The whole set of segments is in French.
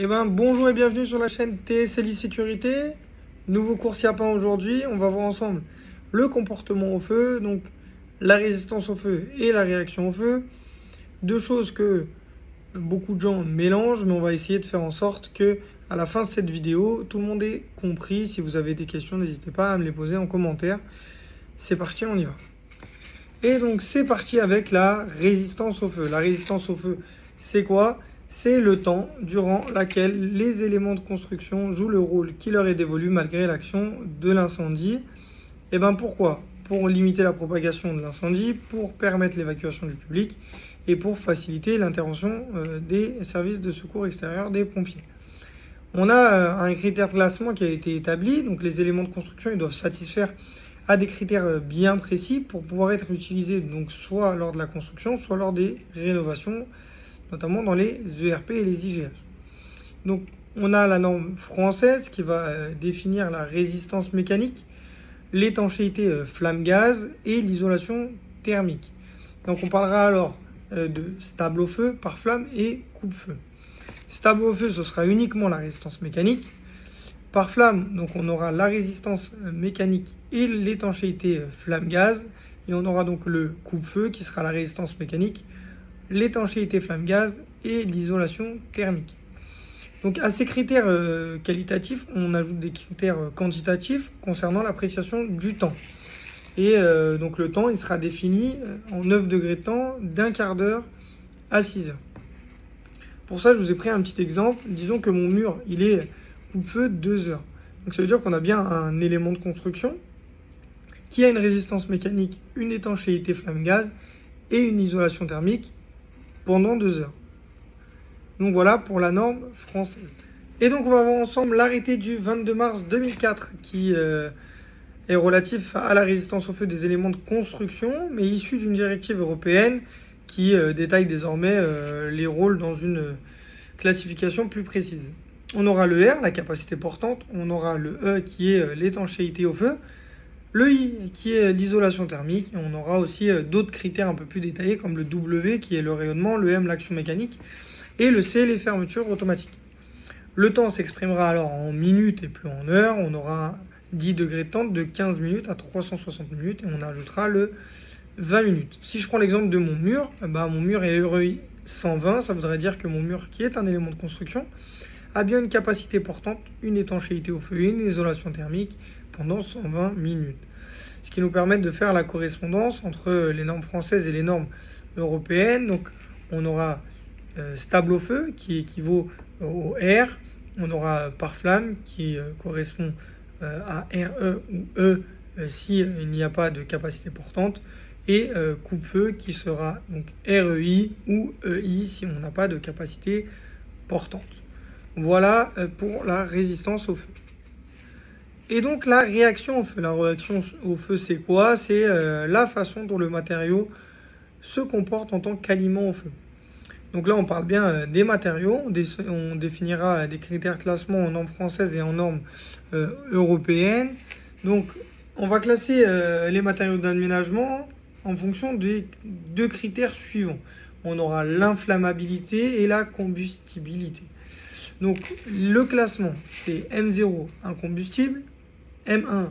Bonjour et bienvenue sur la chaîne TSLI Sécurité. Nouveau cours Siapin aujourd'hui. On va voir ensemble le comportement au feu, donc la résistance au feu et la réaction au feu. Deux choses que beaucoup de gens mélangent, mais on va essayer de faire en sorte que à la fin de cette vidéo, tout le monde ait compris. Si vous avez des questions, n'hésitez pas à me les poser en commentaire. C'est parti, on y va. Et donc c'est parti avec la résistance au feu. La résistance au feu, c'est quoi? C'est le temps durant lequel les éléments de construction jouent le rôle qui leur est dévolu malgré l'action de l'incendie. Et pourquoi? Pour limiter la propagation de l'incendie, pour permettre l'évacuation du public et pour faciliter l'intervention des services de secours extérieurs des pompiers. On a un critère de classement qui a été établi, donc les éléments de construction ils doivent satisfaire à des critères bien précis pour pouvoir être utilisés donc soit lors de la construction, soit lors des rénovations, notamment dans les ERP et les IGH. Donc on a la norme française qui va définir la résistance mécanique, l'étanchéité flamme-gaz et l'isolation thermique. Donc on parlera alors de stable au feu, par flamme et coupe-feu. Stable au feu, ce sera uniquement la résistance mécanique. Par flamme, donc on aura la résistance mécanique et l'étanchéité flamme-gaz. Et on aura donc le coupe-feu qui sera la résistance mécanique, l'étanchéité flamme-gaz et l'isolation thermique. Donc à ces critères qualitatifs, on ajoute des critères quantitatifs concernant l'appréciation du temps. Et donc le temps, il sera défini en 9 degrés de temps d'un quart d'heure à 6 heures. Pour ça, je vous ai pris un petit exemple. Disons que mon mur, il est coupe-feu 2 heures. Donc ça veut dire qu'on a bien un élément de construction qui a une résistance mécanique, une étanchéité flamme-gaz et une isolation thermique pendant 2 heures. Donc voilà pour la norme française. Et donc on va voir ensemble l'arrêté du 22 mars 2004 qui est relatif à la résistance au feu des éléments de construction, mais issu d'une directive européenne qui détaille désormais les rôles dans une classification plus précise. On aura le R, la capacité portante, on aura le E qui est l'étanchéité au feu, le I qui est l'isolation thermique, et on aura aussi d'autres critères un peu plus détaillés comme le W qui est le rayonnement, le M l'action mécanique, et le C les fermetures automatiques. Le temps s'exprimera alors en minutes et plus en heures, on aura 10 degrés de temps de 15 minutes à 360 minutes, et on ajoutera le 20 minutes. Si je prends l'exemple de mon mur est REI 120, ça voudrait dire que mon mur, qui est un élément de construction, a bien une capacité portante, une étanchéité au feu et une isolation thermique pendant 120 minutes. Ce qui nous permet de faire la correspondance entre les normes françaises et les normes européennes. Donc on aura stable au feu qui équivaut au R, on aura par flamme qui correspond à RE ou E s'il n'y a pas de capacité portante, et coupe-feu qui sera donc REI ou EI si on n'a pas de capacité portante. Voilà pour la résistance au feu. Et donc la réaction au feu. La réaction au feu, c'est quoi? C'est la façon dont le matériau se comporte en tant qu'aliment au feu. Donc là, on parle bien des matériaux. On définira des critères de classement en normes françaises et en normes européennes. Donc, on va classer les matériaux d'aménagement en fonction des deux critères suivants. On aura l'inflammabilité et la combustibilité. Donc, le classement, c'est M0, incombustible, M1,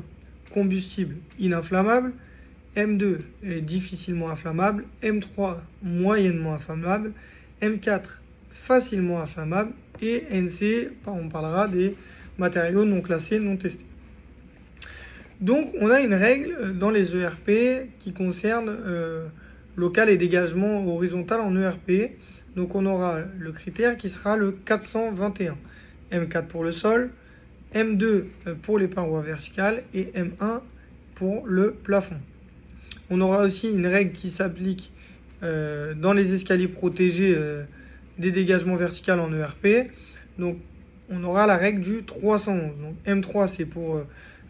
combustible, ininflammable, M2, difficilement inflammable, M3, moyennement inflammable, M4, facilement inflammable, et NC, on parlera des matériaux non classés, non testés. Donc, on a une règle dans les ERP qui concerne local et dégagement horizontal en ERP. Donc, on aura le critère qui sera le 421. M4 pour le sol, M2 pour les parois verticales et M1 pour le plafond. On aura aussi une règle qui s'applique dans les escaliers protégés des dégagements verticaux en ERP. Donc, on aura la règle du 311. Donc, M3, c'est pour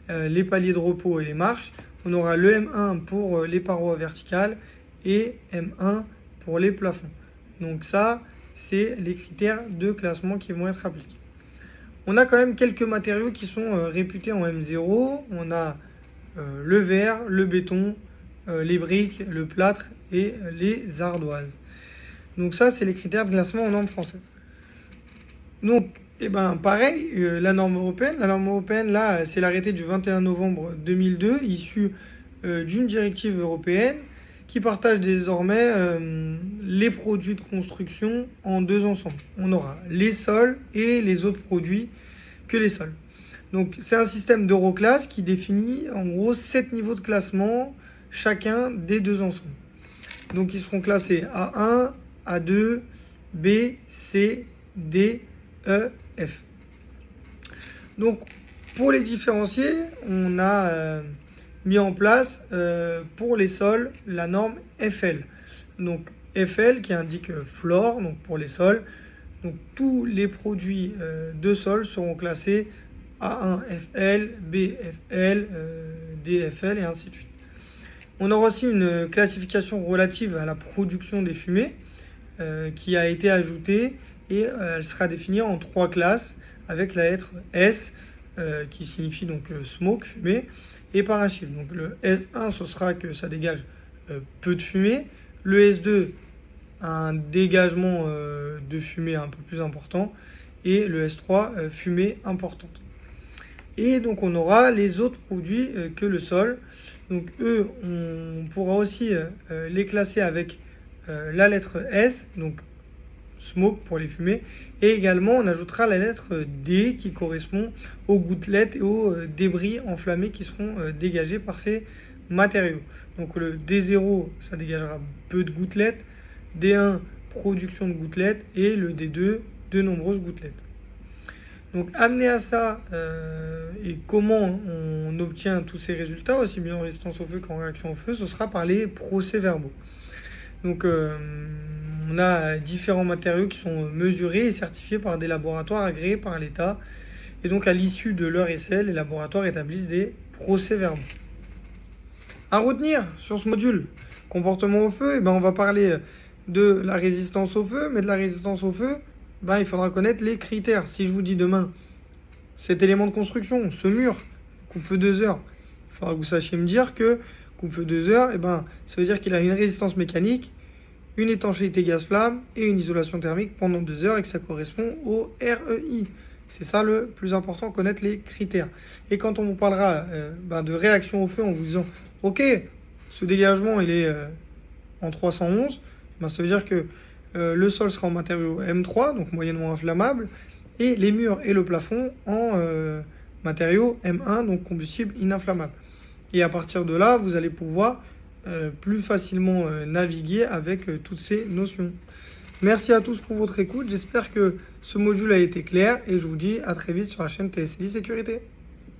les paliers de repos et les marches. On aura le M1 pour les parois verticales et M1 pour les plafonds. Donc ça, c'est les critères de classement qui vont être appliqués. On a quand même quelques matériaux qui sont réputés en M0. On a le verre, le béton, les briques, le plâtre et les ardoises. Donc ça, c'est les critères de classement en normes françaises. Donc, Et ben pareil, la norme européenne. La norme européenne, là, c'est l'arrêté du 21 novembre 2002, issu d'une directive européenne qui partage désormais les produits de construction en deux ensembles. On aura les sols et les autres produits que les sols. Donc c'est un système d'Euroclass qui définit en gros 7 niveaux de classement chacun des deux ensembles. Donc ils seront classés A1, A2, B, C, D, E, F. Donc pour les différencier, on a mis en place pour les sols la norme FL. Donc FL qui indique flore, donc pour les sols. Donc tous les produits de sol seront classés A1 FL, B FL, D FL et ainsi de suite. On aura aussi une classification relative à la production des fumées qui a été ajoutée et elle sera définie en 3 classes avec la lettre S qui signifie donc smoke, fumée, et par un chiffre. Donc le S1 ce sera que ça dégage peu de fumée, le S2 un dégagement de fumée un peu plus important et le S3 fumée importante. Et donc on aura les autres produits que le sol. Donc eux, on pourra aussi les classer avec la lettre S, donc smoke pour les fumées. Et également, on ajoutera la lettre D qui correspond aux gouttelettes et aux débris enflammés qui seront dégagés par ces matériaux. Donc le D0, ça dégagera peu de gouttelettes. D1, production de gouttelettes. Et le D2, de nombreuses gouttelettes. Donc amené à ça, et comment on obtient tous ces résultats, aussi bien en résistance au feu qu'en réaction au feu, ce sera par les procès-verbaux. Donc on a différents matériaux qui sont mesurés et certifiés par des laboratoires agréés par l'État. Et donc à l'issue de leur essai, les laboratoires établissent des procès-verbaux. À retenir sur ce module, comportement au feu, on va parler de la résistance au feu, mais de la résistance au feu, il faudra connaître les critères. Si je vous dis demain, cet élément de construction, ce mur, coupe-feu 2 heures, il faudra que vous sachiez me dire que coupe-feu 2 heures, ça veut dire qu'il a une résistance mécanique, une étanchéité gaz-flamme et une isolation thermique pendant 2 heures et que ça correspond au REI. C'est ça le plus important, connaître les critères. Et quand on vous parlera de réaction au feu en vous disant « Ok, ce dégagement il est en 311 », ça veut dire que le sol sera en matériau M3, donc moyennement inflammable, et les murs et le plafond en matériau M1, donc combustible ininflammable. Et à partir de là, vous allez pouvoir plus facilement naviguer avec toutes ces notions. Merci à tous pour votre écoute. J'espère que ce module a été clair et je vous dis à très vite sur la chaîne TSLI Sécurité.